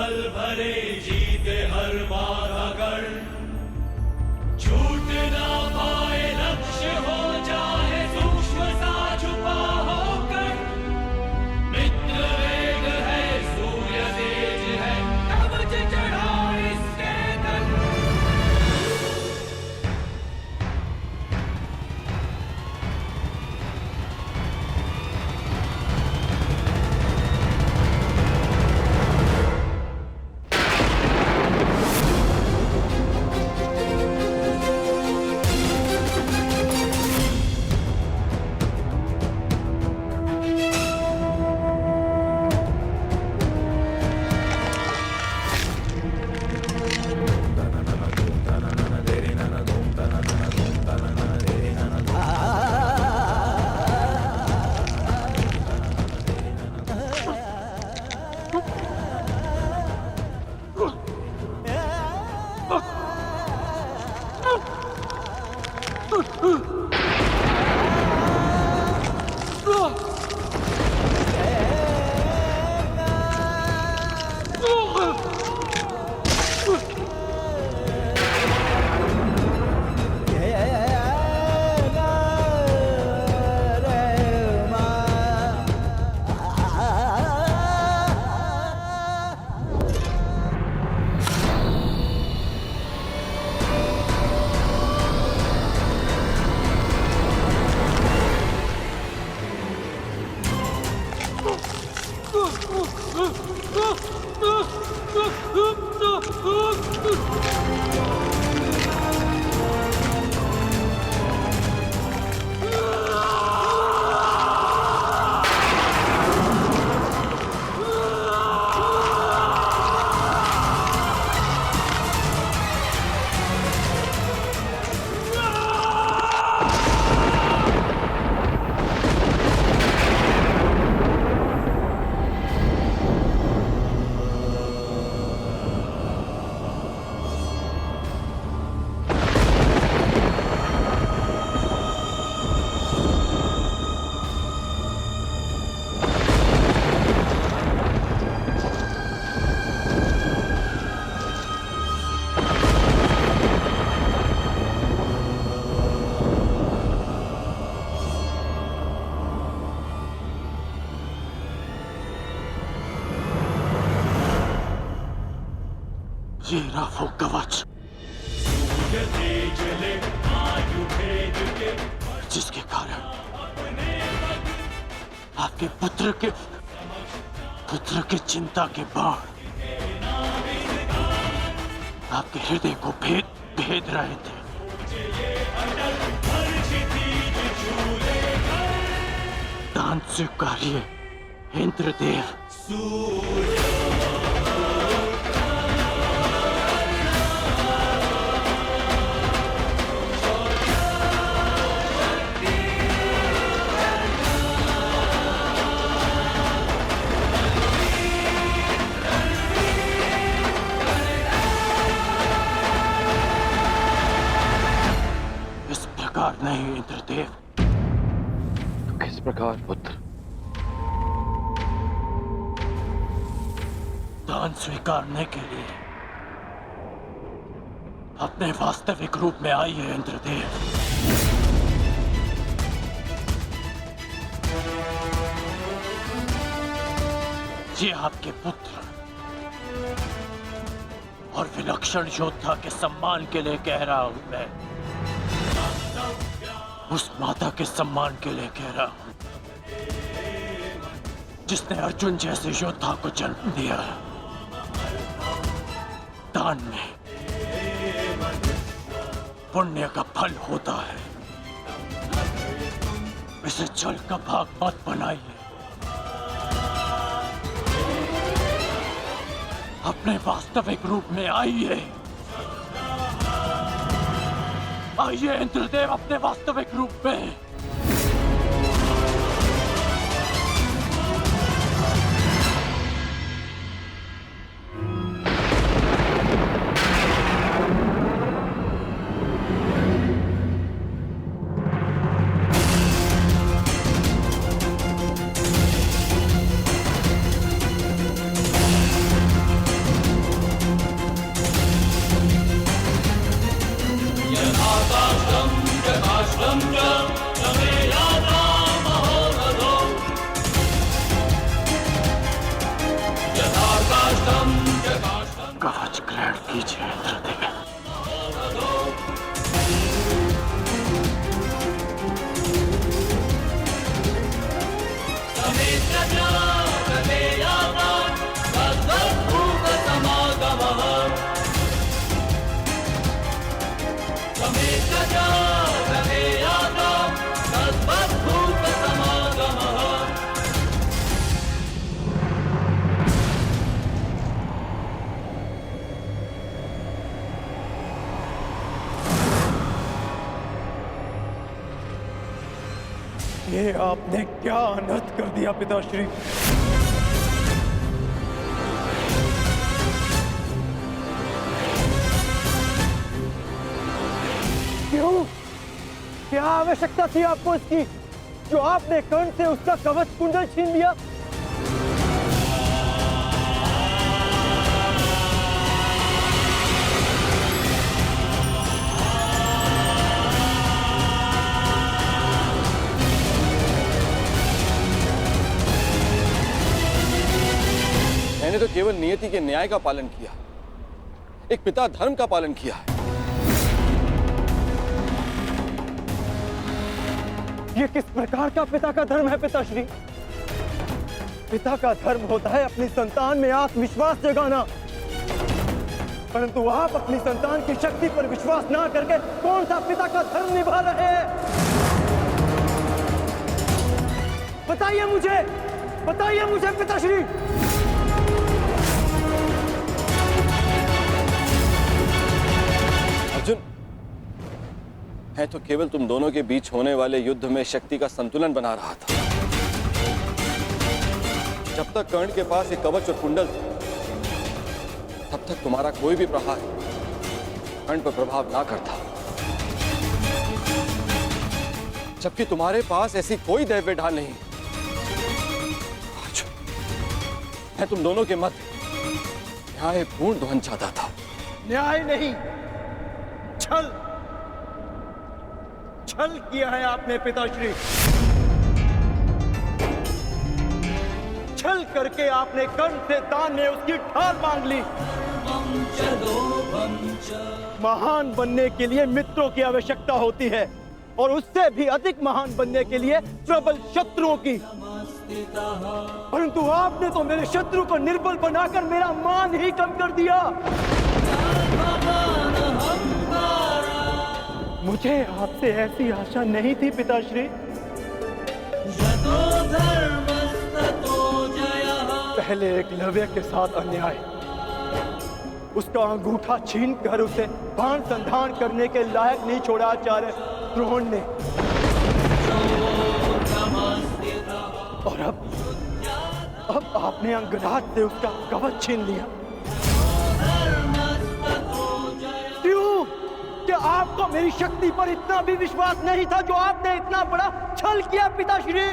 बल भरे जीते हर बाधा गढ़, छूट ना पाए लक्ष्य हो जाए सूक्ष्म सा छुपा होकर। मित्र वेग है सूर्य तेज है कवच चढ़ा इसके तन। ये रहा वो कवच सूर्य तेज ले आयु भेद के जिसके कारण अपने पद आपके पुत्र के चिंता के बाण आपके हृदय को भेद रहे थे। हर क्षितिज झूले दान स्वीकारिए इंद्रदेव। सूर्य नहीं इंद्रदेव। तो किस प्रकार पुत्र? दान स्वीकारने के लिए अपने वास्तविक रूप में आइए इंद्रदेव। ये आपके पुत्र और विलक्षण योद्धा के सम्मान के लिए कह रहा हूं मैं। उस माता के सम्मान के लिए कह रहा हूं जिसने अर्जुन जैसे योद्धा को जन्म दिया। दान में पुण्य का फल होता है। इसे जल का भाग मत बनाइए। अपने वास्तविक रूप में आइए। आइए इंद्रदेव अपने वास्तविक रूप में। ग्रहण कीजिए इंद्रदेव। ये आपने क्या अनर्थ कर दिया पिताश्री। क्यों? क्या आवश्यकता थी आपको इसकी, जो आपने कर्ण से उसका कवच कुंडल छीन लिया? मैंने तो केवल नियति के न्याय का पालन किया, एक पिता धर्म का पालन किया है। ये किस प्रकार का पिता का धर्म है पिताश्री? पिता का धर्म होता है अपनी संतान में आत्मविश्वास जगाना, परंतु आप अपनी संतान की शक्ति पर विश्वास ना करके कौन सा पिता का धर्म निभा रहे हैं? बताइए मुझे पिताश्री। अर्जुन, मैं तो केवल तुम दोनों के बीच होने वाले युद्ध में शक्ति का संतुलन बना रहा था। जब तक कर्ण के पास एक कवच और कुंडल था, तब तक तुम्हारा कोई भी प्रहार कर्ण पर प्रभाव ना करता। जबकि तुम्हारे पास ऐसी कोई दैव्य ढाल नहीं। अर्जुन, मैं तुम दोनों के मध्य न्यायपूर्ण ध्वंस चाहता था। न्याय नहीं, छल किया है आपने पिताश्री। छल करके आपने कर्ण से दान में उसकी ढाल मांग ली। महान बनने के लिए मित्रों की आवश्यकता होती है, और उससे भी अधिक महान बनने के लिए प्रबल शत्रुओं की। परंतु आपने तो मेरे शत्रु को निर्बल बनाकर मेरा मान ही कम कर दिया। मुझे आपसे ऐसी आशा नहीं थी पिताश्री। पहले एकलव्य के साथ अन्याय, उसका अंगूठा छीन कर उसे बाण संधान करने के लायक नहीं छोड़ा आचार्य द्रोण ने, और अब आपने अंगराज से उसका कवच छीन लिया। क्यों? क्या आपको मेरी शक्ति पर इतना भी विश्वास नहीं था, जो आपने इतना बड़ा छल किया पिताश्री?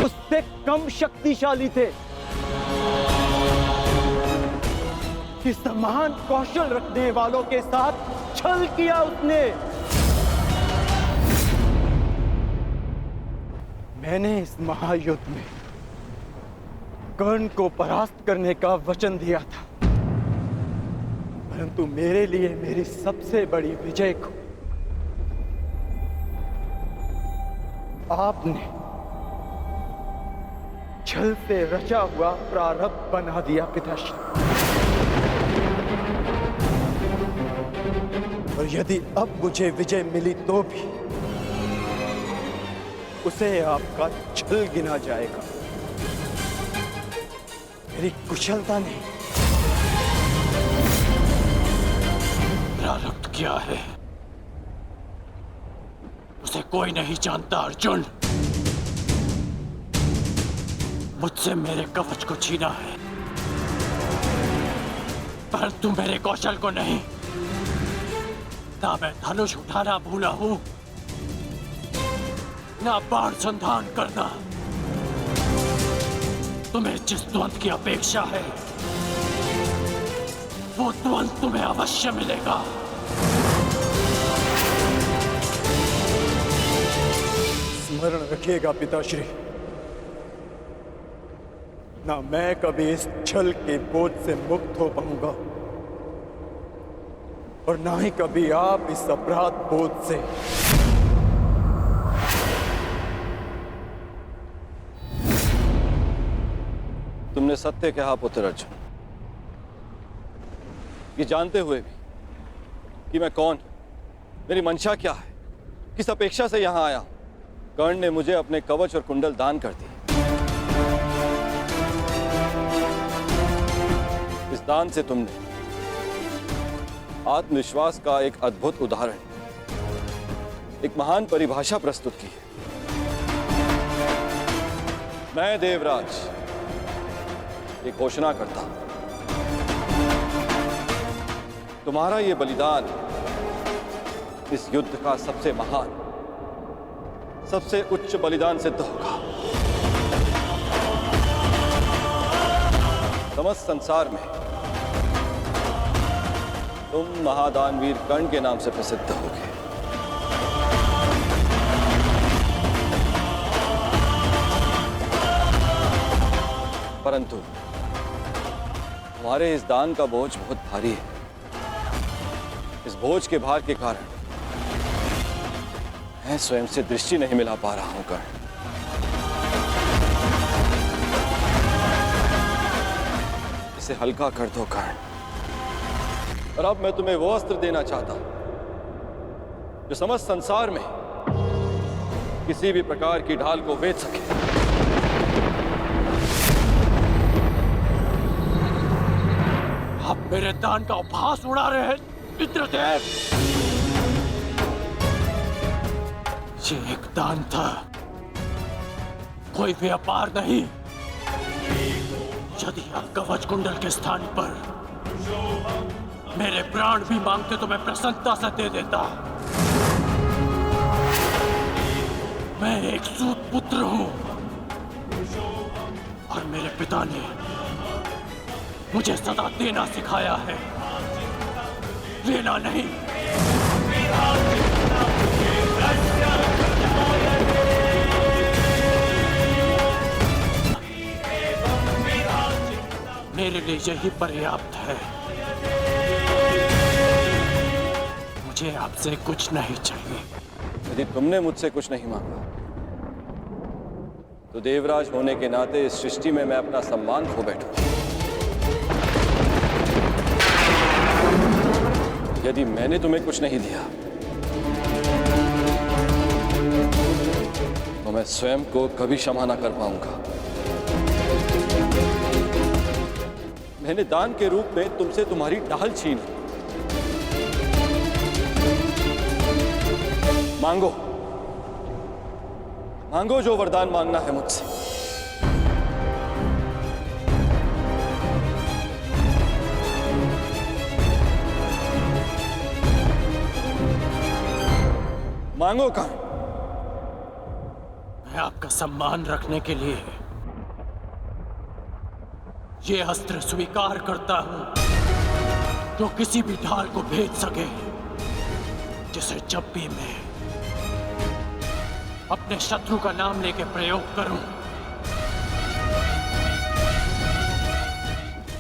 उससे कम शक्तिशाली थे, कि समान कौशल रखने वालों के साथ छल किया उसने। मैंने इस महायुद्ध में कर्ण को परास्त करने का वचन दिया था, परंतु मेरे लिए मेरी सबसे बड़ी विजय को आपने छल से रचा हुआ प्रारब्ध बना दिया पिताश्री। और यदि अब मुझे विजय मिली तो भी उसे आपका छल गिना जाएगा, मेरी कुशलता नहीं। प्रारब्ध क्या है उसे कोई नहीं जानता अर्जुन। मुझसे मेरे कवच को छीना है, परंतु मेरे कौशल को नहीं। ना मैं धनुष उठाना भूला हूं, ना बाण संधान करना। तुम्हें जिस द्वंद की अपेक्षा है, वो द्वंद तुम्हें अवश्य मिलेगा। स्मरण रखिएगा पिताश्री, ना मैं कभी इस छल के बोझ से मुक्त हो पाऊंगा और ना ही कभी आप इस अपराध बोझ से। तुमने सत्य कहा पुत्र अर्जुन, ये जानते हुए भी कि मैं कौन, मेरी मंशा क्या है, किस अपेक्षा से यहां आया हूं। कर्ण ने मुझे अपने कवच और कुंडल दान कर दिए। इस दान से तुमने आत्मविश्वास का एक अद्भुत उदाहरण, एक महान परिभाषा प्रस्तुत की है। मैं देवराज ये घोषणा करता हूं, तुम्हारा ये बलिदान इस युद्ध का सबसे महान, सबसे उच्च बलिदान सिद्ध होगा। समस्त संसार में तुम महादानवीर कर्ण के नाम से प्रसिद्ध होगे। परंतु तुम्हारे इस दान का बोझ बहुत भारी है। इस बोझ के भार के कारण मैं स्वयं से दृष्टि नहीं मिला पा रहा हूं कर्ण। इसे हल्का कर दो कर्ण। और अब मैं तुम्हें वो अस्त्र देना चाहता हूं जो समस्त संसार में किसी भी प्रकार की ढाल को वेध सके। आप मेरे दान का उपहास उड़ा रहे हैं इंद्रदेव। ये एक दान था, कोई व्यापार नहीं। यदि आप कवच कुंडल के स्थान पर मेरे प्राण भी मांगते तो मैं प्रसन्नता से दे देता। मैं एक सूत पुत्र हूं और मेरे पिता ने मुझे सदा देना सिखाया है, लेना नहीं। मेरे लिए यही पर्याप्त है। मुझे आपसे कुछ नहीं चाहिए। यदि तुमने मुझसे कुछ नहीं मांगा तो देवराज होने के नाते इस सृष्टि में मैं अपना सम्मान खो बैठूं। यदि मैंने तुम्हें कुछ नहीं दिया तो मैं स्वयं को कभी क्षमा ना कर पाऊंगा। मैंने दान के रूप में तुमसे तुम्हारी ढाल छीन ली। मांगो, मांगो जो वरदान मांगना है मुझसे। मांगो कर्ण। मैं आपका सम्मान रखने के लिए ये अस्त्र स्वीकार करता हूं जो किसी भी ढाल को भेद सके, जिसे जब भी मैं अपने शत्रु का नाम लेके प्रयोग करूं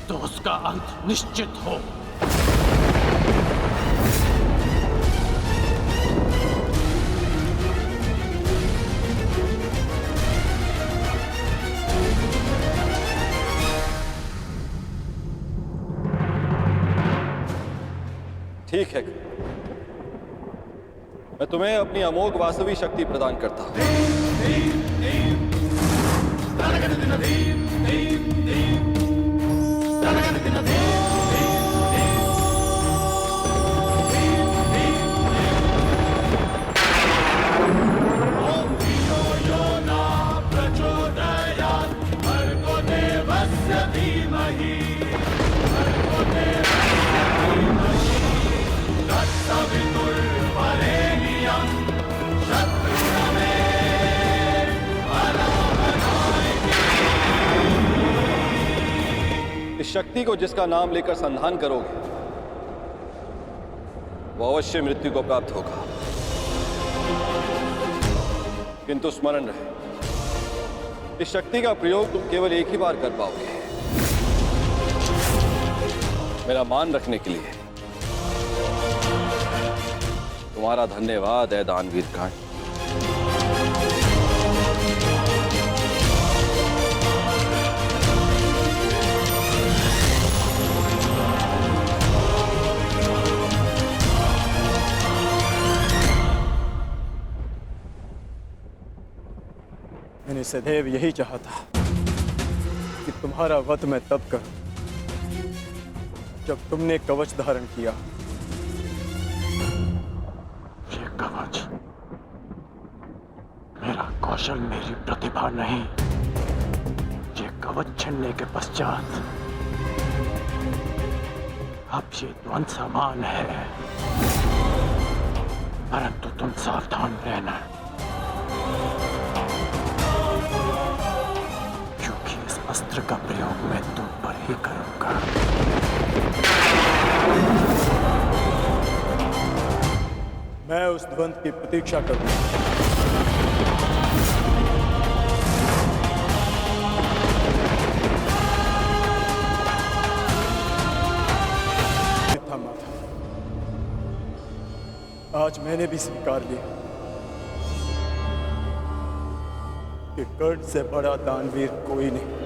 तो उसका अंत निश्चित हो। ठीक है, मैं तुम्हें अपनी अमोघ वास्तविक शक्ति प्रदान करता हूं। इस शक्ति को जिसका नाम लेकर संधान करोगे वो अवश्य मृत्यु को प्राप्त होगा। किंतु स्मरण रहे, इस शक्ति का प्रयोग तुम केवल एक ही बार कर पाओगे, मेरा मान रखने के लिए। तुम्हारा धन्यवाद है दानवीर कर्ण। मैंने सदैव यही चाहा था कि तुम्हारा वध मैं तब करूं जब तुमने कवच धारण किया। ये कवच मेरा कौशल, मेरी प्रतिभा नहीं। ये कवच छीनने के पश्चात अब ये द्वंद समान है, परंतु तुम सावधान रहना, क्योंकि इस अस्त्र का प्रयोग मैं तुम पर ही करूंगा। मैं उस द्वंद की प्रतीक्षा करूंगा। आज मैंने भी स्वीकार लिया कि कर्ण से बड़ा दानवीर कोई नहीं।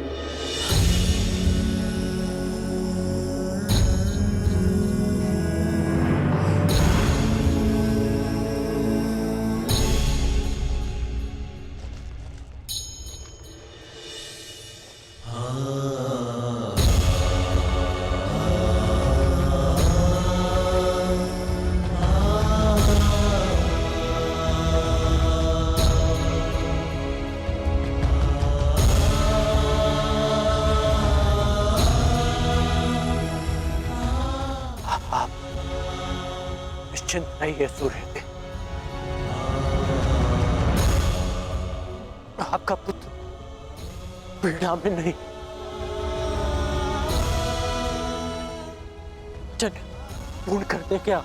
निश्चिंत रहिए सूर्य देव, आपका पुत्र पीड़ा में नहीं। चल पूर्ण कर दे क्या?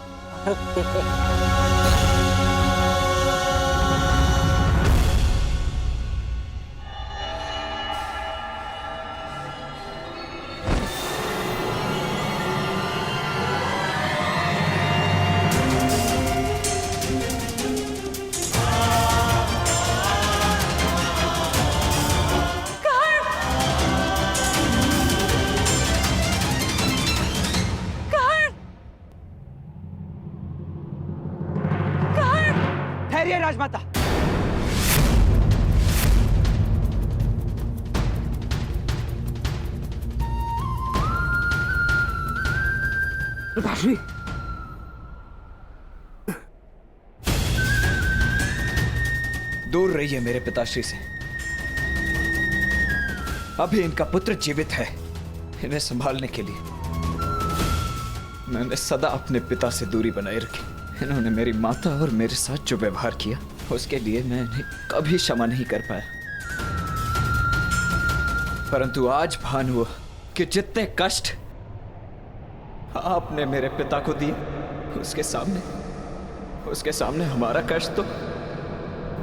ठहरिए राजमाता। पिताश्री, दूर रहिए मेरे पिताश्री से। अभी इनका पुत्र जीवित है। इन्हें संभालने के लिए मैंने सदा अपने पिता से दूरी बनाए रखी। इन्होंने मेरी माता और मेरे साथ जो व्यवहार किया, उसके लिए मैं इन्हें कभी क्षमा नहीं कर पाया। परंतु आज भान हुआ कि जितने कष्ट आपने मेरे पिता को दिए, उसके सामने हमारा कष्ट तो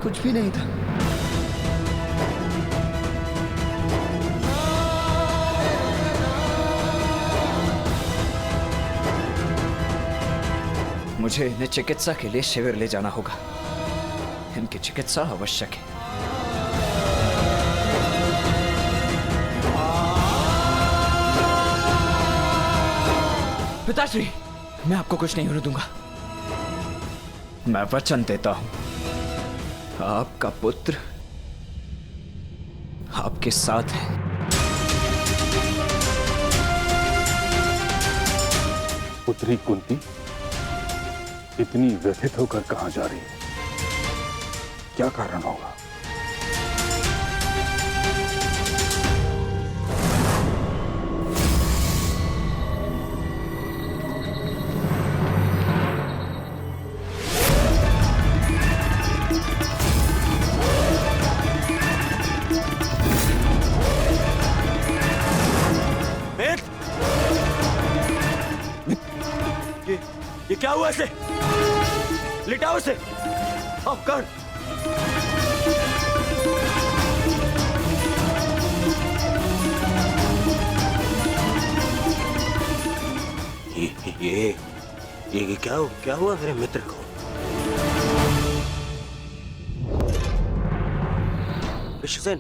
कुछ भी नहीं था। मुझे इन्हें चिकित्सा के लिए शिविर ले जाना होगा। इनकी चिकित्सा आवश्यक है। पिताश्री, मैं आपको कुछ नहीं होने दूंगा। मैं वचन देता हूं, आपका पुत्र आपके साथ है। पुत्री कुंती इतनी व्यथित होकर कहां जा रही है? क्या कारण होगा? ये क्या हुआ इसे? लिटाओ इसे। आओ कर। ये क्या हुआ मेरे मित्र को? विश्वसेन,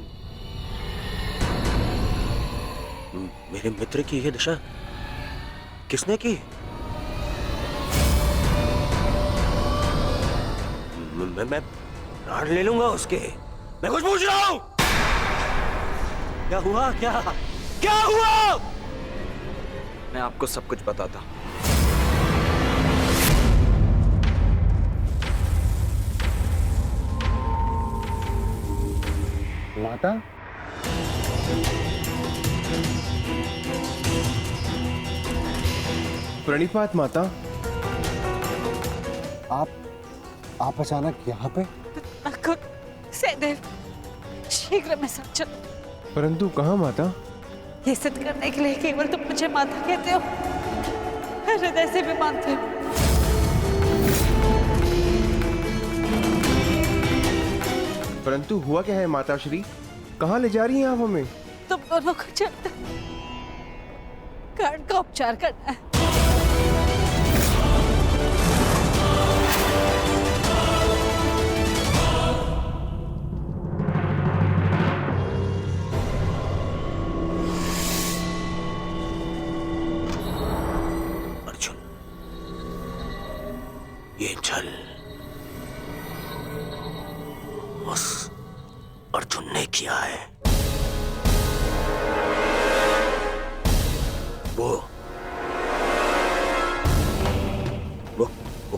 मेरे मित्र की ये दशा किसने की? मैं प्राण ले लूंगा उसके। मैं कुछ पूछ रहा हूं। क्या हुआ? क्या हुआ? मैं आपको सब कुछ बताता हूं। माता, प्रणिपात माता। आप अचानक यहाँ पे? सहदेव, शीघ्र में सब चलो। परंतु कहाँ माता? ये सिद्ध करने के लिए केवल तुम मुझे माता कहते हो, हृदय से भी मानते हो। परंतु हुआ क्या है माता श्री? कहाँ ले जा रही हैं आप हमें? तुम दोनों को चलकर कर्ण का उपचार करना है। अर्जुन, ये छल उस अर्जुन ने किया है। वो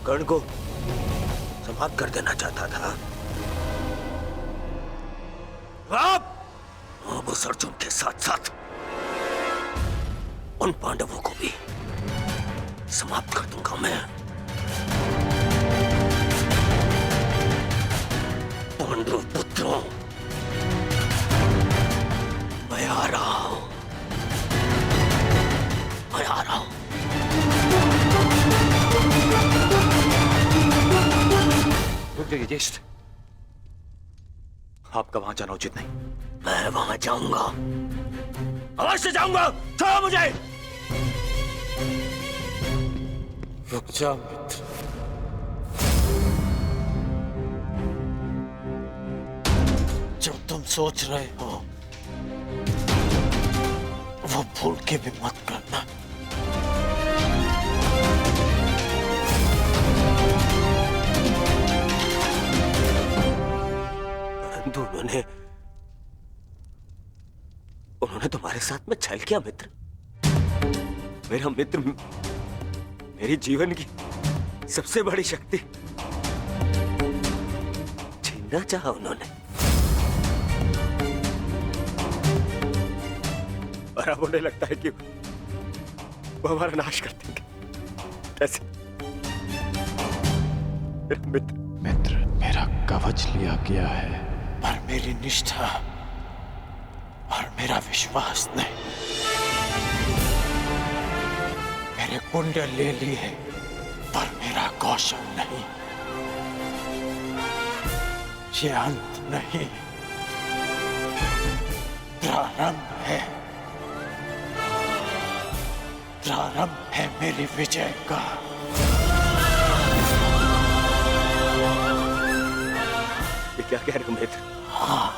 कर्ण को समाप्त कर देना चाहता था। अब उस अर्जुन के साथ साथ उन पांडवों को भी समाप्त कर दूंगा मैं। पांडव पुत्रों, मैं आ रहा हूं। रुक जाइए ज्येष्ठ, आपका वहां जाना उचित नहीं। मैं वहां जाऊंगा, अवश्य जाऊंगा। छोड़ो मुझे। रुक जा मित्र, जो तुम सोच रहे हो वो भूल के भी मत करना। परंतु उन्होंने तुम्हारे साथ में छल किया मित्र। मेरा मित्र मेरी जीवन की सबसे बड़ी शक्ति छीनना चाहा उन्होंने, और अब उन्हें लगता है कि वो हमारा नाश कर देंगे। कैसे? मित्र, मेरा कवच लिया गया है, पर मेरी निष्ठा और मेरा विश्वास नहीं। मेरे कुंडल ले लिए, पर मेरा कौशल नहीं। ये अंत नहीं, प्रारंभ है। प्रारंभ है मेरी विजय का। ये क्या कह रहे हो मित्र? हाँ,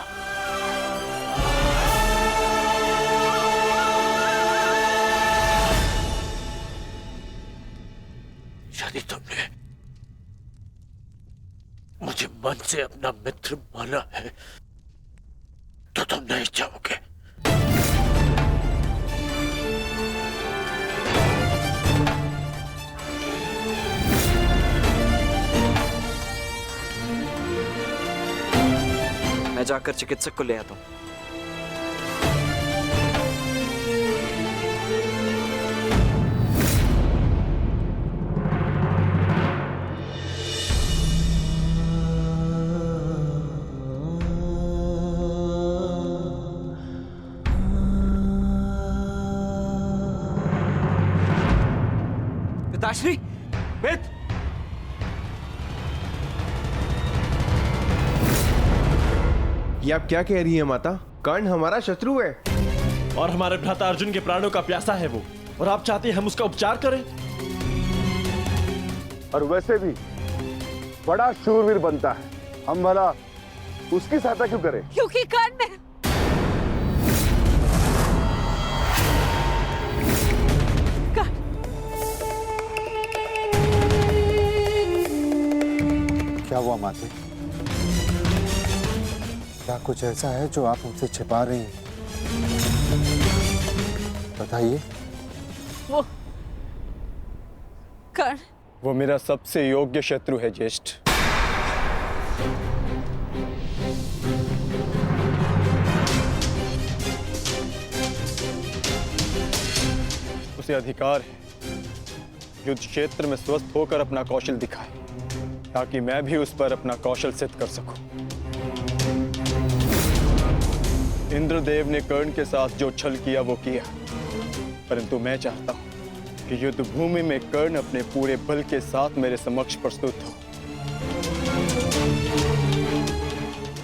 यदि तुमने मुझे मन से अपना मित्र माना है तो तुम नहीं चाहोगे। मैं जाकर चिकित्सक को ले आता हूं। पिताश्री, मित्र, ये आप क्या कह रही हैं माता? कर्ण हमारा शत्रु है और हमारे भ्राता अर्जुन के प्राणों का प्यासा है वो, और आप चाहते हैं हम उसका उपचार करें? और वैसे भी बड़ा शूरवीर बनता है, हम भला उसकी सहायता क्यों करें? क्योंकि कर्ण ने क्या हुआ माते? क्या कुछ ऐसा है जो आप हमसे छिपा रही हैं? बताइए। वो कर्ण, वो मेरा सबसे योग्य शत्रु है ज्येष्ठ। उसे अधिकार है युद्ध क्षेत्र में स्वस्थ होकर अपना कौशल दिखाए, ताकि मैं भी उस पर अपना कौशल सिद्ध कर सकूं। इंद्रदेव ने कर्ण के साथ जो छल किया वो किया, परंतु मैं चाहता हूं कि युद्ध भूमि में कर्ण अपने पूरे बल के साथ मेरे समक्ष प्रस्तुत हो,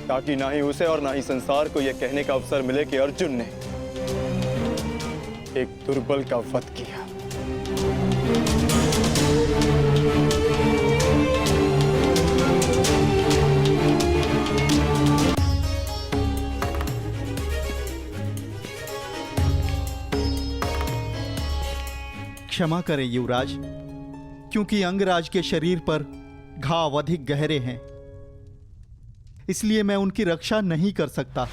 ताकि ना ही उसे और ना ही संसार को यह कहने का अवसर मिले कि अर्जुन ने एक दुर्बल का वध किया। क्षमा करें युवराज, क्योंकि अंगराज के शरीर पर घाव अधिक गहरे हैं, इसलिए मैं उनकी रक्षा नहीं कर सकता।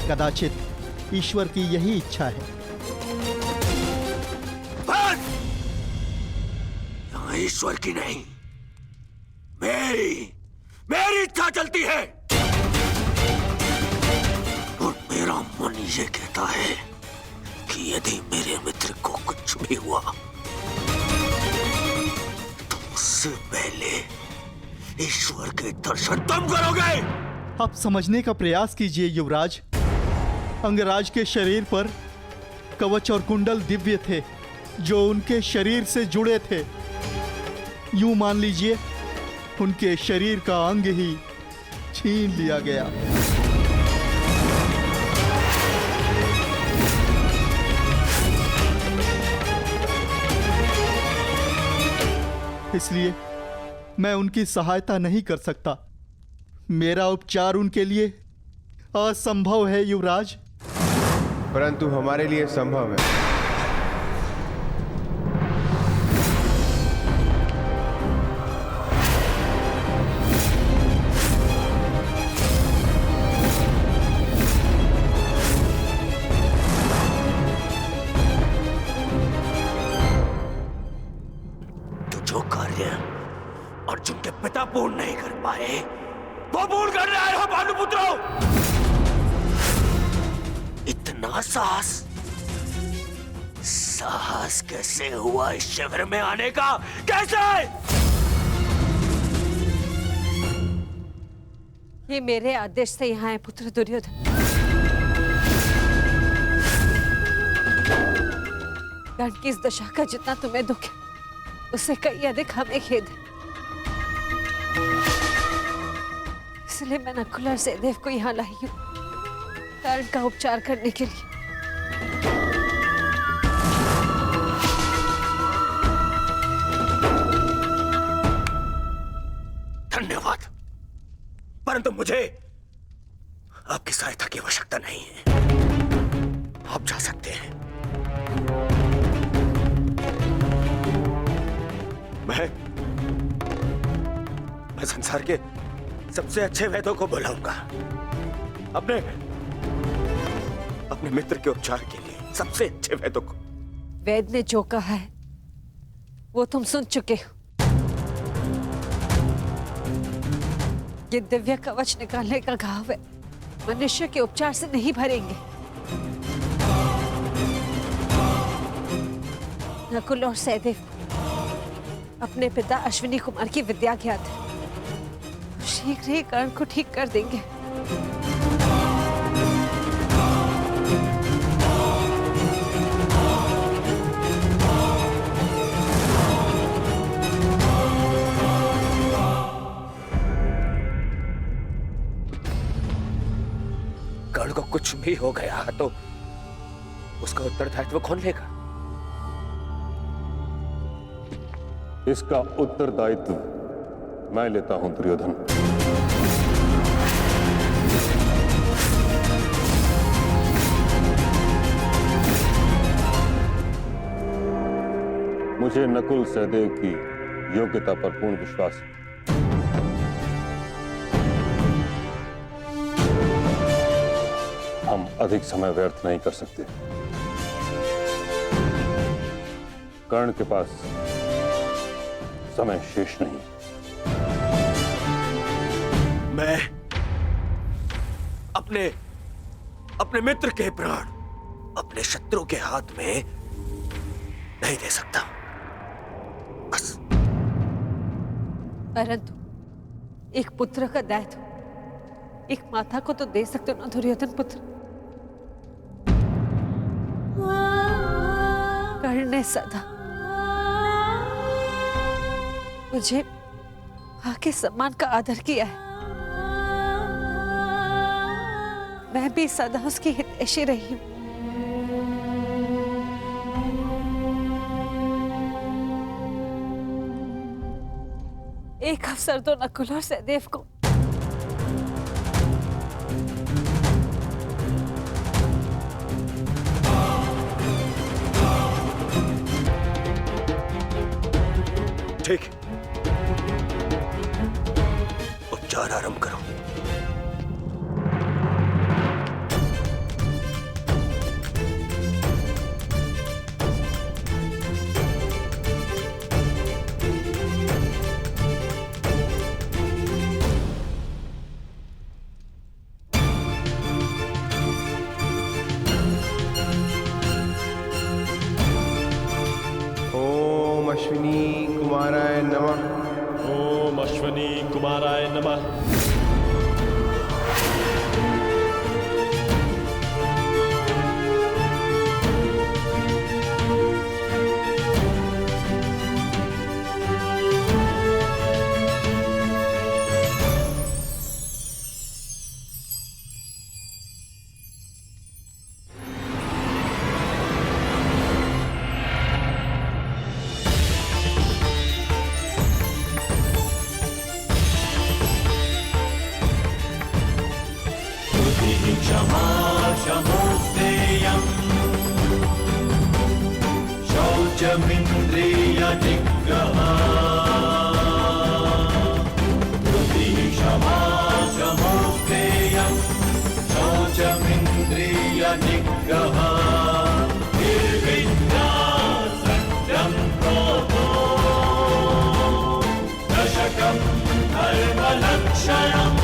कदाचित ईश्वर की यही इच्छा है। बस! यहाँ ईश्वर की नहीं, मेरी इच्छा चलती है। और मेरा मन ये कहता है कि यदि मेरे मित्र को कुछ भी हुआ तो उससे पहले ईश्वर के दर्शन तुम करोगे। आप समझने का प्रयास कीजिए युवराज। अंगराज के शरीर पर कवच और कुंडल दिव्य थे, जो उनके शरीर से जुड़े थे। यूं मान लीजिए उनके शरीर का अंग ही छीन लिया गया। इसलिए मैं उनकी सहायता नहीं कर सकता। मेरा उपचार उनके लिए असंभव है युवराज। परंतु हमारे लिए संभव है। तो जो कार्य अर्जुन के पिता पूर्ण नहीं कर पाए वो पूर्ण कर रहे हो भानुपुत्रों। इतना साहस कैसे हुआ इस शिविर में आने का? कैसे? ये मेरे आदेश से यहाँ है पुत्र दुर्योधन। कर्ण की इस दशा का जितना तुम्हें दुख है उससे कई अधिक हमें खेद है। इसलिए मैं नकुल और सहदेव को यहाँ लाई हूँ कर्ण का उपचार करने के लिए। धन्यवाद, परंतु मुझे आपकी सहायता की आवश्यकता नहीं है। आप जा सकते हैं। मैं संसार के सबसे अच्छे वैद्यों को बुलाऊंगा अपने मित्र के उपचार के लिए, सबसे अच्छे वैद्यों को। वैद्य ने जो कहा है वो तुम सुन चुके हो। ये दिव्य कवच निकालने का घाव है, मनुष्य के उपचार से नहीं भरेंगे। नकुल और सहदेव अपने पिता अश्विनी कुमार की विद्या ज्ञात है, शीघ्र ही कर्ण को ठीक कर देंगे। कर्ण को कुछ भी हो गया तो उसका उत्तरदायित्व कौन लेगा? इसका उत्तरदायित्व मैं लेता हूं दुर्योधन। मुझे नकुल सहदेव की योग्यता पर पूर्ण विश्वास है। हम अधिक समय व्यर्थ नहीं कर सकते। कर्ण के पास समय शेष नहीं। मैं अपने मित्र के प्राण अपने शत्रु के हाथ में नहीं दे सकता। बस। परंतु एक पुत्र का दायित्व एक माता को तो दे सकते हो ना दुर्योधन पुत्र। कर्ण ने सदा मुझे आके सम्मान का आदर किया है। मैं भी सदा उसकी हितैषी रही हूं। एक अवसर तो नकुल और सहदेव को ठीक, उपचार आरंभ करो। ओम अश्विनी कुमाराय नमः। ओम अश्वनी कुमाराय नमः। क्षमा क्षमोस्तेयम् शौचमिन्द्रिय निग्रहा। क्षमा क्षमोस्तेयम् शौचमिन्द्रिय निग्रहा। निर्विद्या सत्यं क्रोधो दशकं धर्मलक्षणम्।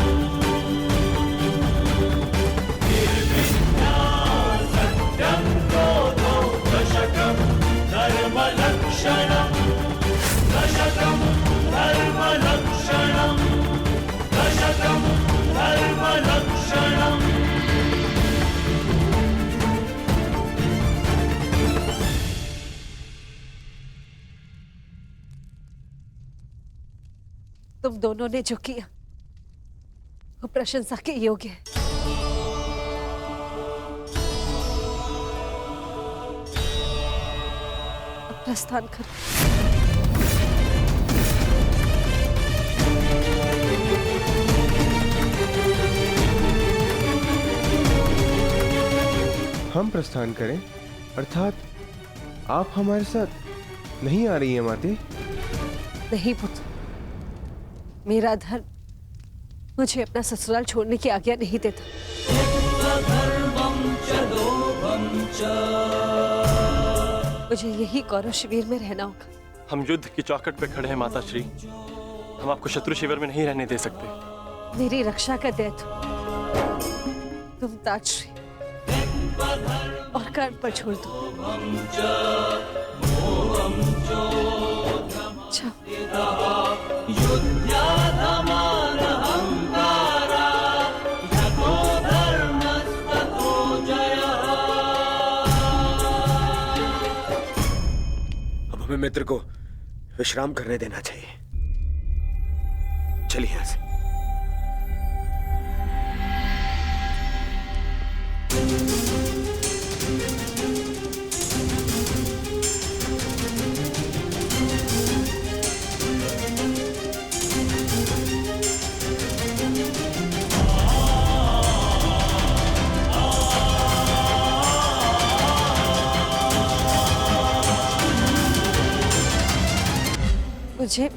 धर्मलक्षणम् दशकं धर्मलक्षणम् दशकं धर्मलक्षणम्। तुम दोनों ने जो किया वो प्रशंसा के योग्य है। प्रस्थान करो। हम प्रस्थान करें अर्थात आप हमारे साथ नहीं आ रही हैं माते? नहीं पुत्र, मेरा धर्म मुझे अपना ससुराल छोड़ने की आज्ञा नहीं देता। मुझे यही कौरव शिविर में रहना होगा। हम युद्ध की चौखट पे खड़े हैं माता श्री। हम आपको शत्रु शिविर में नहीं रहने दे सकते। मेरी रक्षा का दायित्व तुम ताजश्री और कर्ण पर छोड़ दो। अब हमें मित्र को विश्राम करने देना चाहिए। चलिए यहां से। मुझे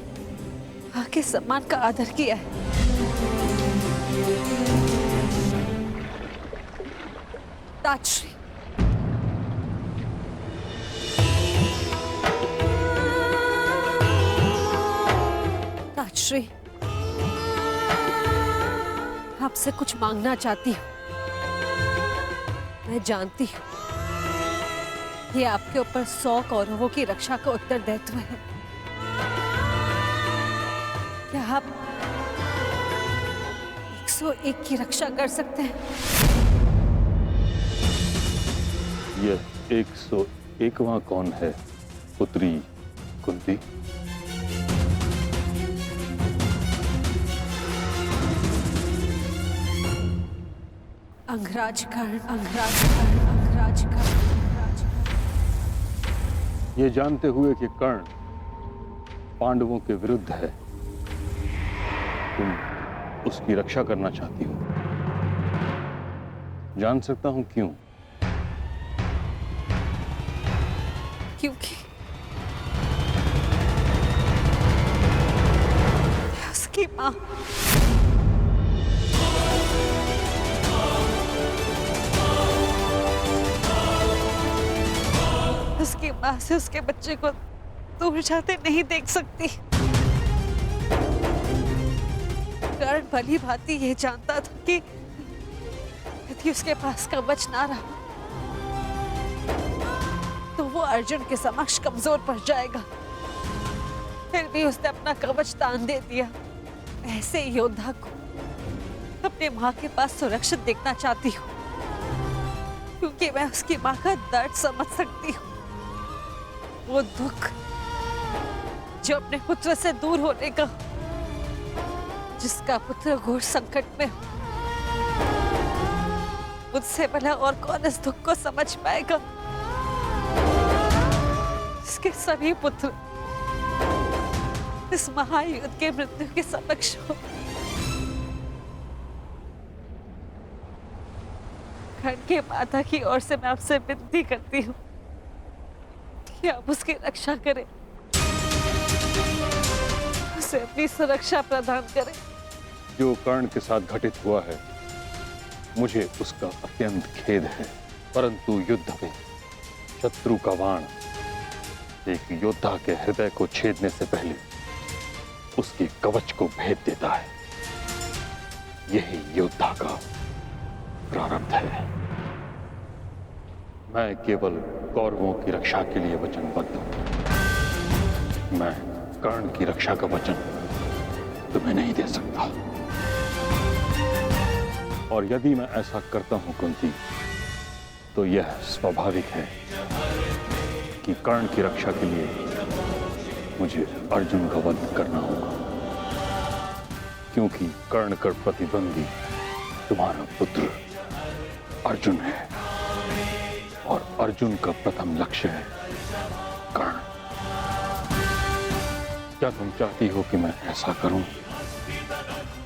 माँ के सम्मान का आदर किया है। ताजश्री, ताजश्री, आपसे कुछ मांगना चाहती हूँ। मैं जानती हूँ ये आपके ऊपर 100 कौरवों की रक्षा का उत्तरदायित्व है। क्या आप 101 की रक्षा कर सकते हैं? यह 101वां कौन है पुत्री कुंती? अंगराज कर्ण, अंगराज कर्ण, अंगराज कर्ण, अंगराज कर्ण। ये जानते हुए कि कर्ण पांडवों के विरुद्ध है, तुम उसकी रक्षा करना चाहती हो। जान सकता हूं क्यों? क्योंकि उसकी माँ उसकी माँ से उसके बच्चे को दूर जाते नहीं देख सकती। कर्ण भली भांति ये जानता था कि यदि उसके पास कवच ना रहा तो वो अर्जुन के समक्ष कमजोर पड़ जाएगा। फिर भी उसने अपना कवच दान दे दिया। ऐसे योद्धा को अपने माँ के पास सुरक्षित देखना चाहती हूँ, क्योंकि मैं उसकी माँ का दर्द समझ सकती हूँ। वो दुख जो अपने पुत्र से दूर होने का, जिसका पुत्र घोर संकट में हो, मुझसे भला और कौन इस दुख को समझ पाएगा? इसके सभी पुत्र इस महायुद्ध के मृत्यु के समक्ष हो। कर्ण के माता की ओर से मैं आपसे विनती करती हूँ कि आप उसकी रक्षा करें, उसे अपनी सुरक्षा प्रदान करें। जो कर्ण के साथ घटित हुआ है, मुझे उसका अत्यंत खेद है, परंतु युद्ध में शत्रु का बाण एक योद्धा के हृदय को छेदने से पहले उसके कवच को भेद देता है। यही योद्धा का प्रारब्ध है। मैं केवल कौरवों की रक्षा के लिए वचनबद्ध हूं। मैं कर्ण की रक्षा का वचन तुम्हें नहीं दे सकता। और यदि मैं ऐसा करता हूं कुंती, तो यह स्वाभाविक है कि कर्ण की रक्षा के लिए मुझे अर्जुन का वध करना होगा, क्योंकि कर्ण का प्रतिद्वंदी तुम्हारा पुत्र अर्जुन है, और अर्जुन का प्रथम लक्ष्य है कर्ण। क्या तुम चाहती हो कि मैं ऐसा करूं?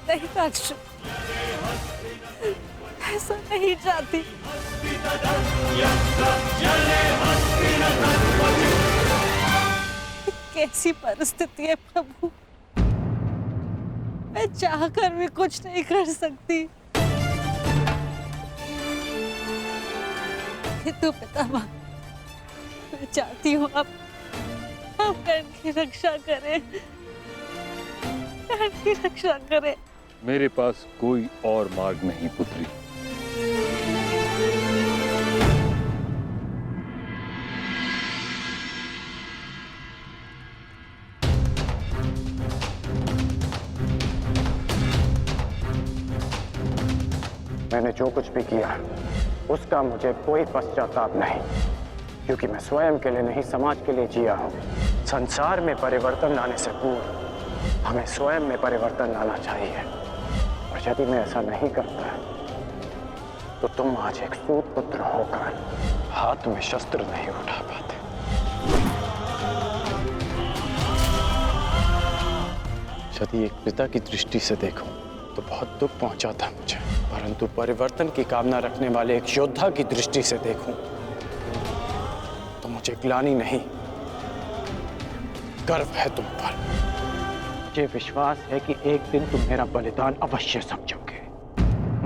नहीं ताजश्री, ऐसा नहीं चाहती। कैसी परिस्थिति है प्रभु, मैं चाहकर भी कुछ नहीं कर सकती। किंतु पितामह, मैं चाहती हूँ आप कर्ण की रक्षा करें, कर्ण की रक्षा करें। मेरे पास कोई और मार्ग नहीं पुत्री। मैंने जो कुछ भी किया उसका मुझे कोई पश्चाताप नहीं, क्योंकि मैं स्वयं के लिए नहीं समाज के लिए जिया हूँ। संसार में परिवर्तन लाने से पूर्व हमें स्वयं में परिवर्तन लाना चाहिए, और यदि मैं ऐसा नहीं करता तो तुम आज एक सूत पुत्र होकर हाथ में शस्त्र नहीं उठा पाते। यदि एक पिता की दृष्टि से देखूं तो बहुत दुख पहुंचा था मुझे, परंतु परिवर्तन की कामना रखने वाले एक योद्धा की दृष्टि से देखूं तो मुझे ग्लानि नहीं, गर्व है तुम पर। मुझे विश्वास है कि एक दिन तुम मेरा बलिदान अवश्य समझोगे।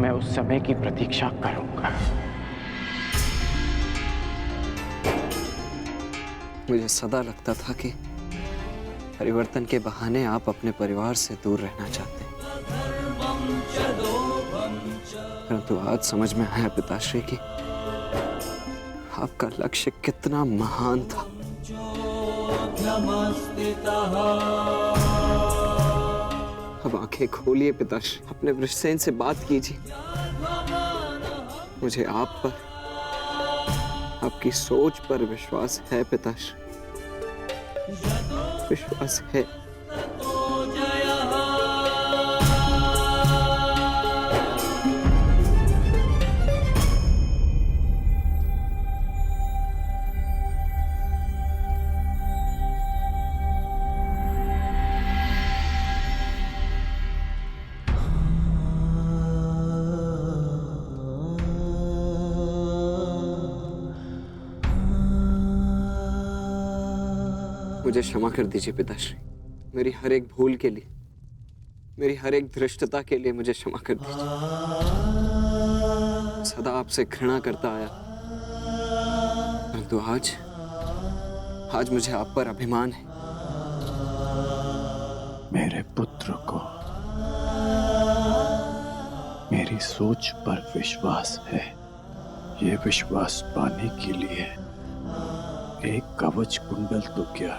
मैं उस समय की प्रतीक्षा करूंगा। मुझे सदा लगता था कि परिवर्तन के बहाने आप अपने परिवार से दूर रहना चाहते हैं, परंतु आज समझ में आया पिताश्री कि आपका लक्ष्य कितना महान था। अब आंखें खोलिए पिताश्री, अपने वृषसेन से बात कीजिए। मुझे आप पर, आपकी सोच पर विश्वास है पिताश्री, विश्वास है। मुझे क्षमा कर दीजिए पिताश्री, मेरी हर एक भूल के लिए, मेरी हर एक धृष्टता के लिए मुझे क्षमा कर दीजिए। सदा आपसे घृणा करता आया, परंतु आज मुझे आप पर अभिमान है। मेरे पुत्र को मेरी सोच पर विश्वास है। ये विश्वास पाने के लिए एक कवच कुंडल तो क्या,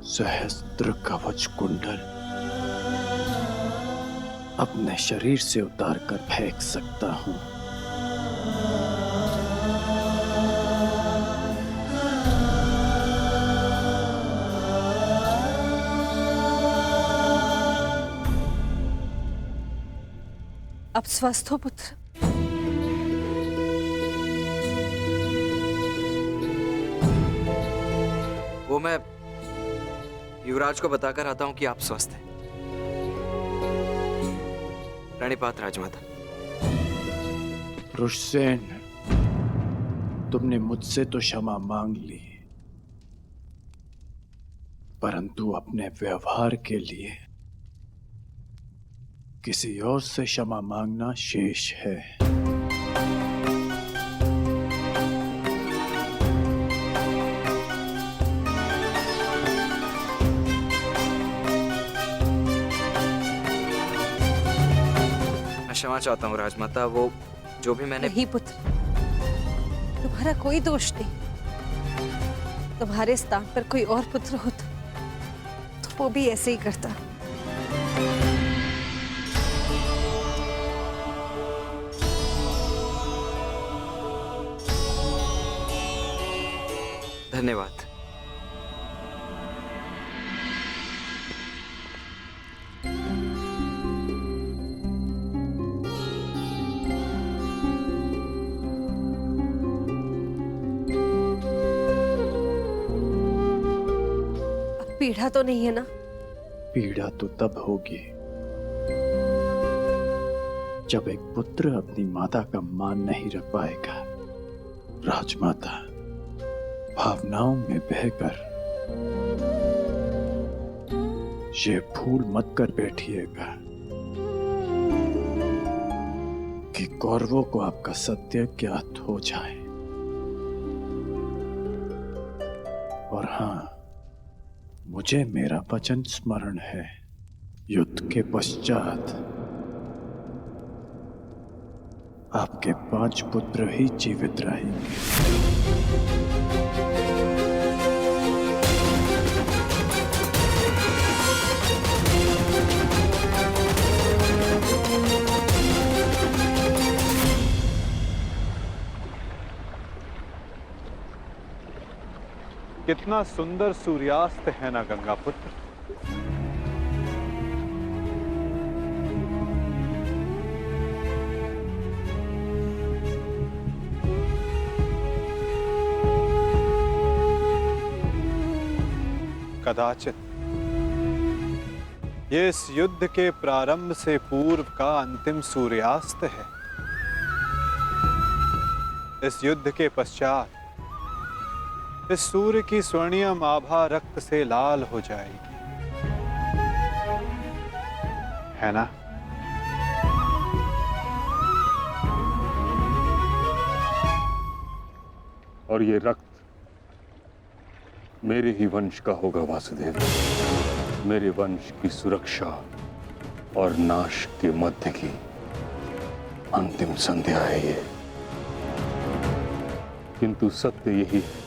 सहस्त्र कवच कुंडल अपने शरीर से उतार कर फेंक सकता हूं। अब स्वस्थ हो पुत्र? वो मैं युवराज को बताकर आता हूं कि आप स्वस्थ हैं। प्रणिपात राजमाता। वृषसेन, तुमने मुझसे तो क्षमा मांग ली, परंतु अपने व्यवहार के लिए किसी और से क्षमा मांगना शेष है। क्षमा चाहता हूँ राजमाता, वो जो भी मैंने। नहीं पुत्र, तुम्हारा कोई दोष नहीं। तुम्हारे स्थान पर कोई और पुत्र होता तो वो भी ऐसे ही करता। धन्यवाद। पीड़ा तो नहीं है ना? पीड़ा तो तब होगी जब एक पुत्र अपनी माता का मान नहीं रख पाएगा। राजमाता, भावनाओं में बहकर ये भूल मत कर बैठिएगा कि कौरवों को आपका सत्य ज्ञात हो जाए। और हाँ, मुझे मेरा वचन स्मरण है, युद्ध के पश्चात आपके 5 पुत्र ही जीवित रहेंगे। कितना सुंदर सूर्यास्त है ना गंगा पुत्र। कदाचित ये इस युद्ध के प्रारंभ से पूर्व का अंतिम सूर्यास्त है। इस युद्ध के पश्चात इस सूर्य की स्वर्णिम आभा रक्त से लाल हो जाएगी। है ना? और ये रक्त मेरे ही वंश का होगा वासुदेव। मेरे वंश की सुरक्षा और नाश के मध्य की अंतिम संध्या है ये। किंतु सत्य यही है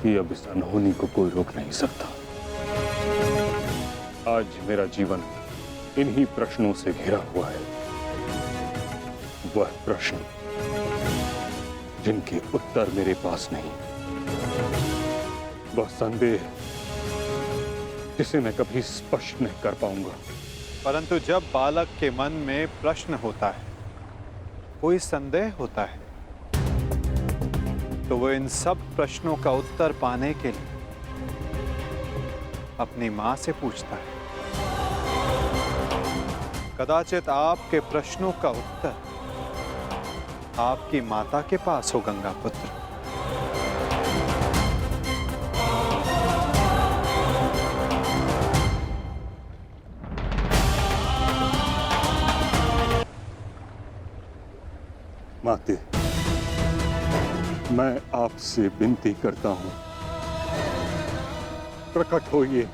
कि अब इस अनहोनी को कोई रोक नहीं सकता। आज मेरा जीवन इन्हीं प्रश्नों से घिरा हुआ है। वह प्रश्न जिनके उत्तर मेरे पास नहीं, वह संदेह जिसे मैं कभी स्पष्ट नहीं कर पाऊंगा। परंतु जब बालक के मन में प्रश्न होता है, कोई संदेह होता है, तो वो इन सब प्रश्नों का उत्तर पाने के लिए अपनी मां से पूछता है। कदाचित आपके प्रश्नों का उत्तर आपकी माता के पास हो, गंगा पुत्र। माते, मैं आपसे विनती करता हूं, प्रकट होइए,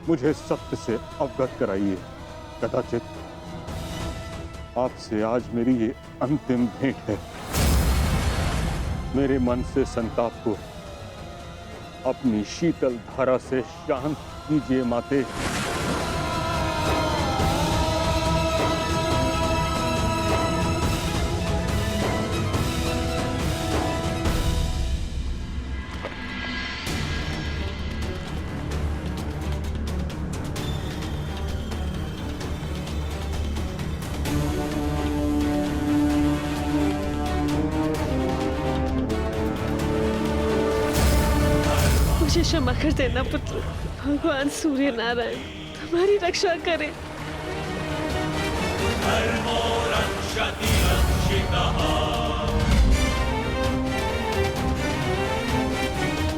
मुझे सत्य से अवगत कराइए। कदाचित आपसे आज मेरी ये अंतिम भेंट है। मेरे मन से संताप को अपनी शीतल धारा से शांत कीजिए माते। मुझे क्षमा कर देना पुत्र। भगवान सूर्य नारायण तुम्हारी रक्षा करे। धर्मो रक्षति रक्षितः।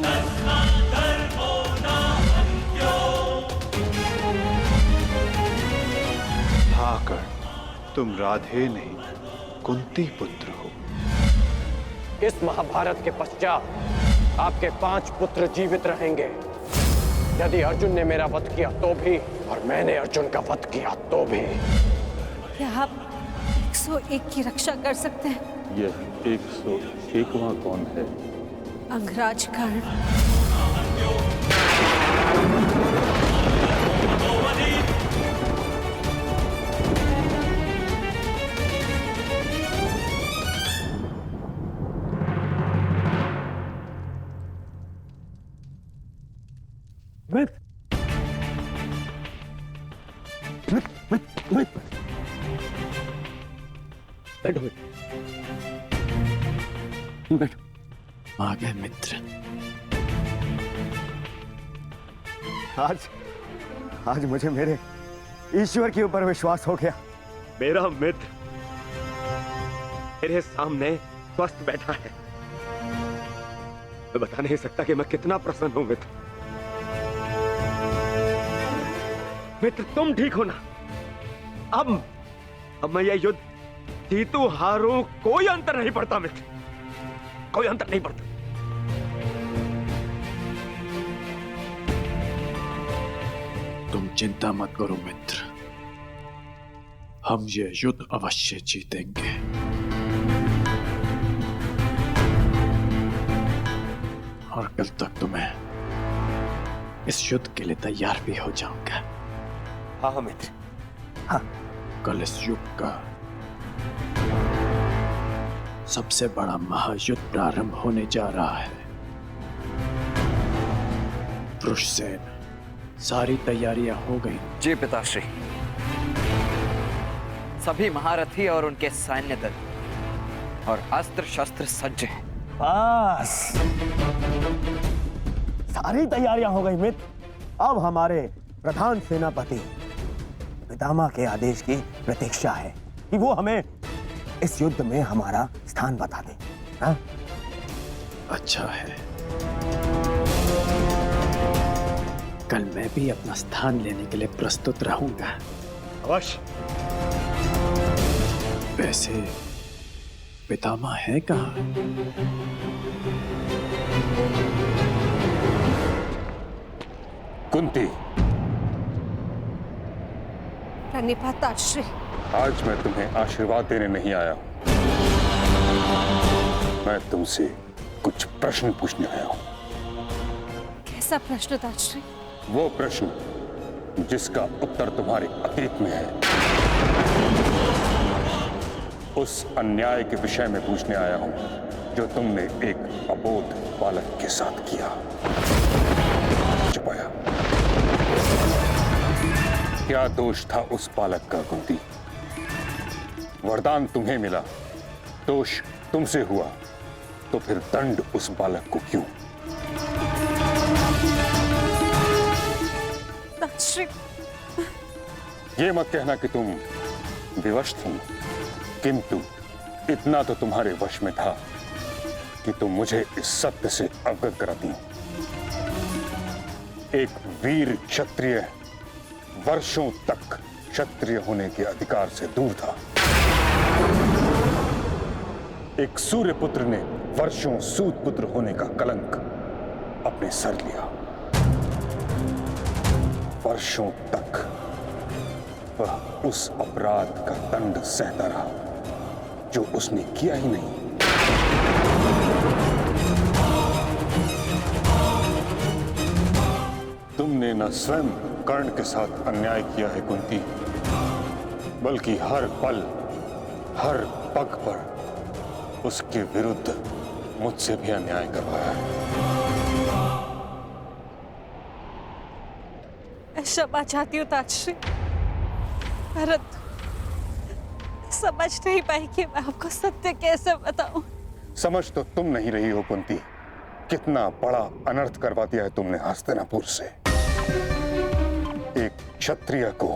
तस्मात् धर्मो न हन्यो। हाँ कर्ण, तुम राधे नहीं कुंती पुत्र हो। इस महाभारत के पश्चात आपके 5 पुत्र जीवित रहेंगे। यदि अर्जुन ने मेरा वध किया तो भी, और मैंने अर्जुन का वध किया तो भी। क्या आप 101 की रक्षा कर सकते हैं? यह 101वां कौन है? अंगराज कर्ण। बैठो। आ गए मित्र। आज मुझे मेरे ईश्वर के ऊपर विश्वास हो गया। मेरा मित्र मेरे सामने स्वस्थ बैठा है। मैं बता नहीं सकता कि मैं कितना प्रसन्न हूं मित्र। मित्र तुम ठीक हो ना? अब मैं यह युद्ध जीतू हारूं कोई अंतर नहीं पड़ता मित्र, कोई अंतर नहीं पड़ता। तुम चिंता मत करो मित्र, हम ये युद्ध अवश्य जीतेंगे। और कल तक तुम्हें इस युद्ध के लिए तैयार भी हो जाऊंगा। हाँ मित्र, हाँ। कल इस युग का सबसे बड़ा महायुद्ध प्रारंभ होने जा रहा है। वृषसेन, सारी तैयारियां हो गई? जी पिताश्री, सभी महारथी और उनके सैन्य दल और अस्त्र शस्त्र सज्ज हैं। बस सारी तैयारियां हो गई मित्र। अब हमारे प्रधान सेनापति पितामह के आदेश की प्रतीक्षा है कि वो हमें इस युद्ध में हमारा स्थान बता दे। हाँ? अच्छा है, कल मैं भी अपना स्थान लेने के लिए प्रस्तुत रहूंगा। अवश्य। वैसे पितामह है कहाँ? कुंती, प्रणिपात ताश्री। आज मैं तुम्हें आशीर्वाद देने नहीं आया हूं। मैं तुमसे कुछ प्रश्न पूछने आया हूं। कैसा प्रश्न ताश्री? वो प्रश्न जिसका उत्तर तुम्हारे अतीत में है। उस अन्याय के विषय में पूछने आया हूं जो तुमने एक अबोध बालक के साथ किया, छुपाया। क्या दोष था उस बालक का कुंती? वरदान तुम्हें मिला, दोष तुमसे हुआ, तो फिर दंड उस बालक को क्यों? ताश्री, ये मत कहना कि तुम विवश थी, किंतु इतना तो तुम्हारे वश में था कि तुम मुझे इस सत्य से अवगत कराती। एक वीर क्षत्रिय वर्षों तक क्षत्रिय होने के अधिकार से दूर था। एक सूर्य पुत्र ने वर्षों सूत पुत्र होने का कलंक अपने सर लिया। वर्षों तक वह उस अपराध का दंड सहता रहा जो उसने किया ही नहीं। तुमने न स्वयं कर्ण के साथ अन्याय किया है कुंती, बल्कि हर पल हर पग पर उसके विरुद्ध मुझसे भी अन्याय करवाया है। मैं क्षमा चाहती हूँ ताश्री, परंतु समझ नहीं पाई कि मैं आपको सत्य कैसे बताऊं। समझ तो तुम नहीं रही हो कुंती। कितना बड़ा अनर्थ करवा दिया है तुमने हस्तिनापुर से। एक क्षत्रिय को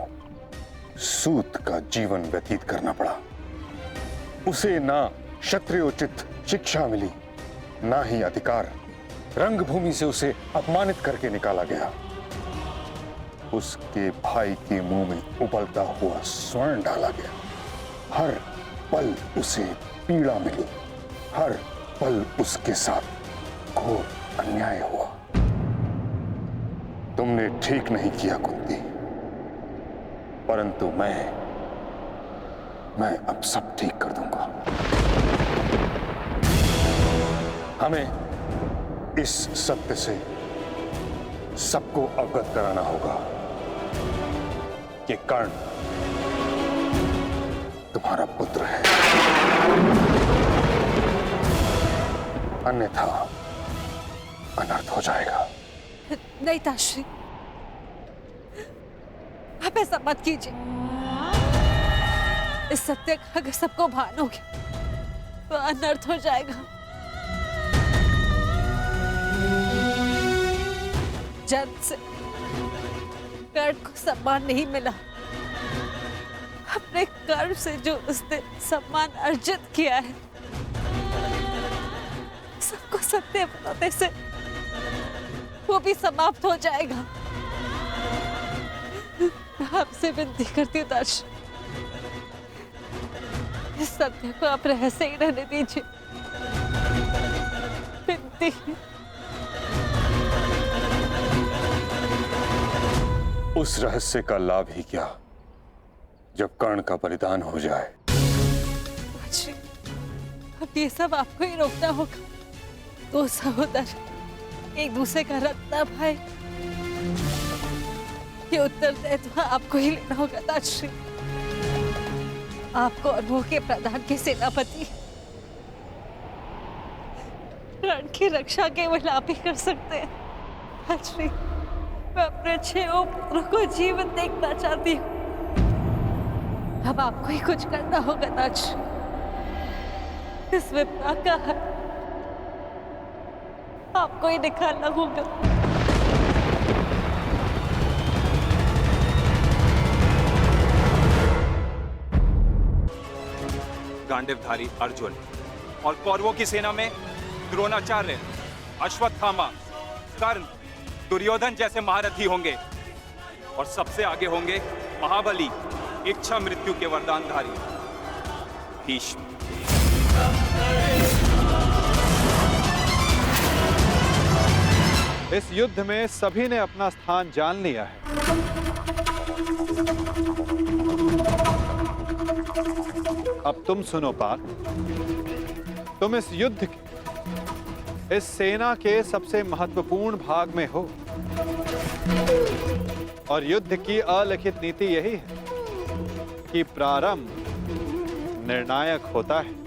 सूत का जीवन व्यतीत करना पड़ा। उसे ना क्षत्रियोचित शिक्षा मिली, ना ही अधिकार। रंगभूमि से उसे अपमानित करके निकाला गया। उसके भाई के मुंह में उबलता हुआ स्वर्ण डाला गया। हर पल उसे पीड़ा मिली, हर पल उसके साथ घोर अन्याय हुआ। तुमने ठीक नहीं किया कुंती, परंतु मैं अब सब ठीक कर दूंगा। हमें इस सत्य से सबको अवगत कराना होगा कि कर्ण तुम्हारा पुत्र है, अन्यथा अनर्थ हो जाएगा। नहीं ताश्री, आप ऐसा मत कीजिए। इस सत्य का अगर सबको भान हो गया तो अनर्थ हो जाएगा। जन्म से कर्ण को सम्मान नहीं मिला। अपने कर्म से जो उसने सम्मान अर्जित किया है, सबको सत्य बताने से वो भी समाप्त हो जाएगा। आपसे विनती करती हूँ ताश्री, इस सत्य को आप रहस्य ही रहने दीजिए। विनती। उस रहस्य का लाभ ही क्या जब कर्ण का बलिदान हो जाए। ताश्री, अब ये सब आपको ही रोकना होगा। दो सहोदर एक दूसरे का रत्न भाई, ये उत्तरदायित्व आपको ही लेना होगा ताश्री। आपको और वो के प्रधान के सेनापति रण की रक्षा केवल आप ही कर सकते हैं। ताश्री, मैं अपने 6 पुत्रों को जीवन देखना चाहती हूँ। अब आपको ही कुछ करना होगा ताश्री। इस विपदा का है आपको ही निकालना होगा। गांडीवधारी अर्जुन और कौरवों की सेना में द्रोणाचार्य, अश्वत्थामा, कर्ण, दुर्योधन जैसे महारथी होंगे और सबसे आगे होंगे महाबली, इच्छा मृत्यु के वरदानधारी भीष्म। इस युद्ध में सभी ने अपना स्थान जान लिया है। अब तुम सुनो पार्थ, तुम इस युद्ध के, इस सेना के सबसे महत्वपूर्ण भाग में हो और युद्ध की अलिखित नीति यही है कि प्रारंभ निर्णायक होता है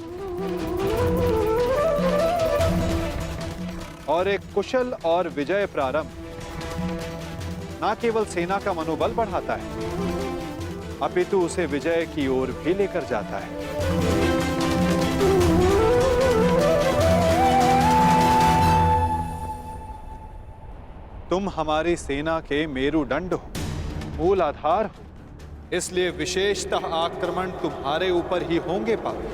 और एक कुशल और विजय प्रारंभ न केवल सेना का मनोबल बढ़ाता है अपितु उसे विजय की ओर भी लेकर जाता है। तुम हमारी सेना के मेरुदंड हो, मूल आधार हो, इसलिए विशेषतः आक्रमण तुम्हारे ऊपर ही होंगे पार्थ।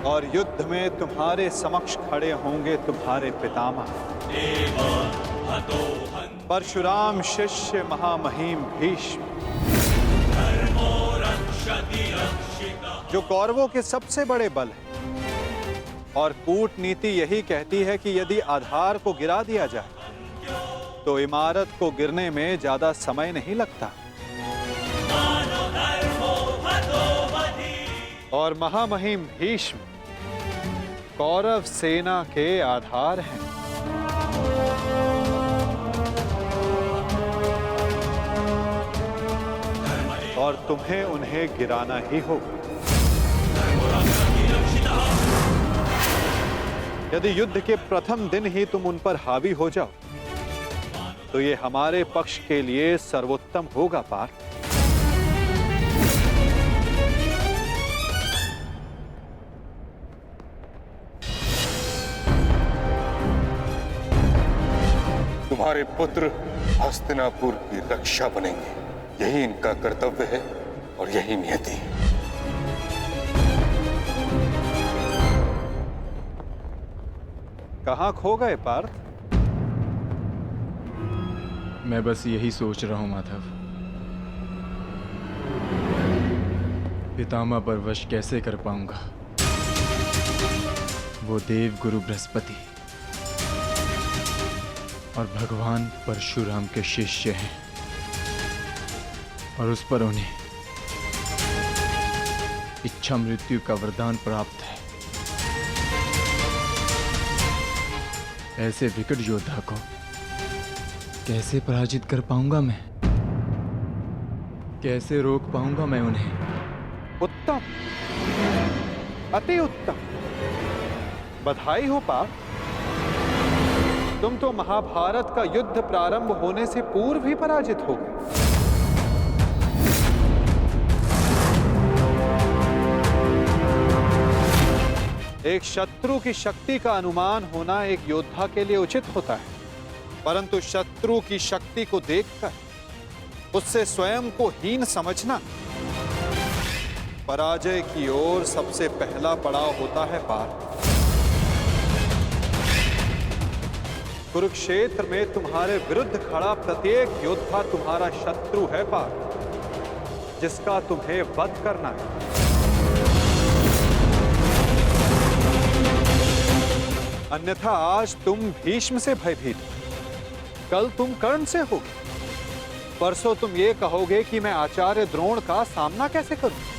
और युद्ध में तुम्हारे समक्ष खड़े होंगे तुम्हारे पितामह परशुराम शिष्य महामहिम भीष्म, जो कौरवों के सबसे बड़े बल है। और कूटनीति यही कहती है कि यदि आधार को गिरा दिया जाए तो इमारत को गिरने में ज्यादा समय नहीं लगता। और महामहिम भीष्म कौरव सेना के आधार हैं। और तुम्हें उन्हें गिराना ही होगा। यदि युद्ध के प्रथम दिन ही तुम उन पर हावी हो जाओ तो ये हमारे पक्ष के लिए सर्वोत्तम होगा पार्थ। तुम्हारे पुत्र हस्तिनापुर की रक्षा बनेंगे, यही इनका कर्तव्य है और यही नियति है। कहां खो गए पार्थ? मैं बस यही सोच रहा हूं माधव, पितामह पर वश कैसे कर पाऊंगा। वो देव गुरु बृहस्पति और भगवान परशुराम के शिष्य हैं और उस पर उन्हें इच्छा मृत्यु का वरदान प्राप्त है। ऐसे विकट योद्धा को कैसे पराजित कर पाऊंगा मैं? कैसे रोक पाऊंगा मैं उन्हें? उत्तम, अति उत्तम, बधाई हो पार्थ। तुम तो महाभारत का युद्ध प्रारंभ होने से पूर्व ही पराजित हो गए। एक शत्रु की शक्ति का अनुमान होना एक योद्धा के लिए उचित होता है, परंतु शत्रु की शक्ति को देखकर उससे स्वयं को हीन समझना पराजय की ओर सबसे पहला पड़ाव होता है पार्थ। कुरुक्षेत्र में तुम्हारे विरुद्ध खड़ा प्रत्येक योद्धा तुम्हारा शत्रु है पार्थ, जिसका तुम्हें वध करना है। अन्यथा आज तुम भीष्म से भयभीत हो, कल तुम कर्ण से होगे, परसों तुम ये कहोगे कि मैं आचार्य द्रोण का सामना कैसे करूं।